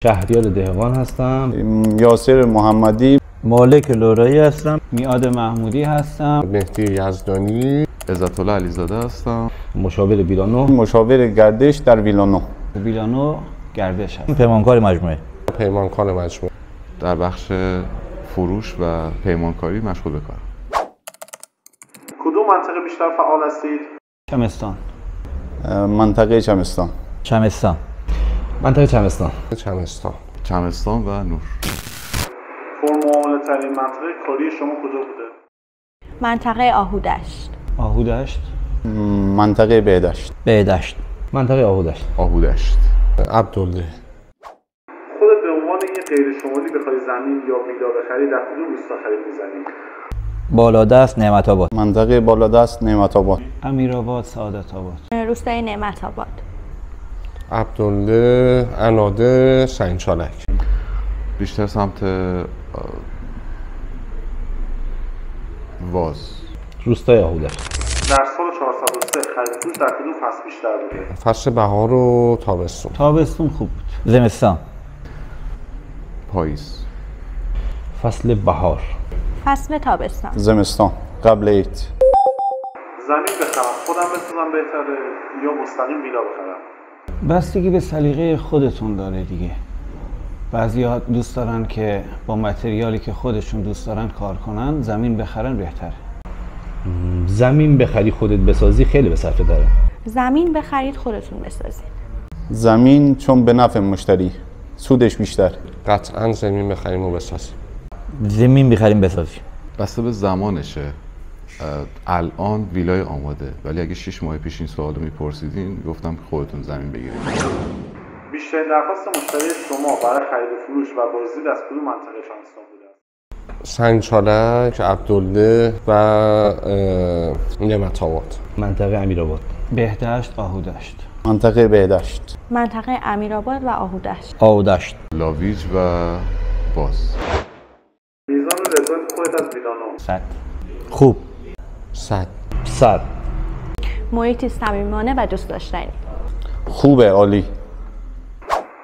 شهریار دهقان هستم. یاسر محمدی. مالک لورایی هستم. میعاد محمودی هستم. مهدی یزدانی. عزت الله علیزاده هستم. مشاور ویلانو. مشاور گردش در ویلانو. ویلانو گردش هستم. پیمانکار مجموعه. پیمانکار مجموعه. در بخش فروش و پیمانکاری مشغول به کارم. کدوم منطقه بیشتر فعال هستید؟ چمستان. منطقه چمستان. چمستان. منطقه چمستان. چمستان. چمستان و نور. پرمعامله ترین منطقه کاری شما کجا بوده؟ منطقه آهودشت. آهودشت. منطقه بهدشت. بهدشت. منطقه آهودشت. آهودشت. عبدالله. خودت به عنوان یه غیر شمالی بخوای زمین یا ویلا بخری در کدوم روستا خرید می‌زنی؟ بالادست نعمت آباد. منطقه بالادست نعمت آباد. امیرآباد سعادت آباد. روستای نعمت آباد. عبدالله اناده سنگچالک. بیشتر سمت واز. روستای آهودشت. در سال 403 خرید فروش در کدوم فصل بیشتر بوده؟ فصل بهار و تابستون. تابستون خوب بود. زمستان. پاییز. فصل بهار. فصل تابستان. زمستان قبل عید. زمین بخرم خودم بسازم بهتره یا مستقیم ویلا بخرم؟ بستگی به سلیقه خودتون داره دیگه. بعضیا دوست دارن که با متریالی که خودشون دوست دارن کار کنن، زمین بخرن بهتره. زمین بخری خودت بسازی خیلی به صرفه داره. زمین بخرید خودتون بسازید. زمین چون به نفع مشتری، سودش بیشتر. قطعا زمین بخریم و بسازیم. زمین بخریم بسازیم. بسته به زمانشه. الان ویلای آماده، ولی اگه 6 ماه پیش این سوال رو میپرسیدین گفتم که خودتون زمین بگیرید. بیشترین درخواست مشتری شما برای خرید و فروش و بازدید از کدوم منطقه چمستان بوده؟ سنگچالک، عبدالله و نعمت آباد. منطقه امیرآباد. بهدشت، آهودشت. منطقه بهدشت. منطقه امیرآباد و آهودشت. آهودشت. لاویج و باز. میزان رضایت خودت از ویلانو؟ 100. خوب. 100. 100. محیطی صمیمانه و دوست داشتنی. خوبه، عالی.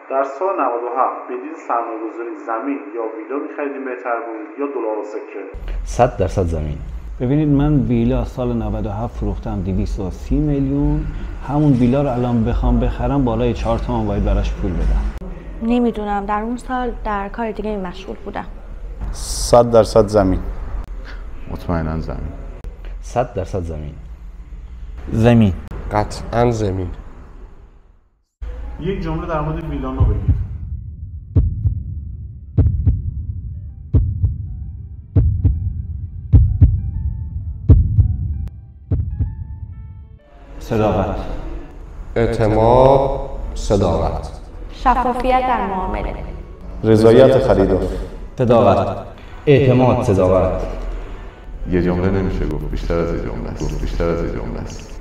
در سال 97 بدین سرمایه‌گذاری زمین یا ویلا می‌خریدین بهتر بود یا دلار و سکه؟ 100% زمین. ببینید من ویلا سال 97 فروختم 230 میلیون. همون ویلا رو الان بخوام بخرم بالای 4 تومن باید براش پول بدم. نمیدونم، در اون سال در کار دیگه مشغول بودم. 100% زمین. مطمئنا زمین. 100% زمین. زمین. قطعا زمین. یک جمله در مورد ویلانو بگید. صداقت. اعتماد، صداقت. شفافیت در معامله. رضایت خریدار. صداقت. اعتماد، صداقت. یه جمله نمیشه گفت، بیشتر از یه جمله است.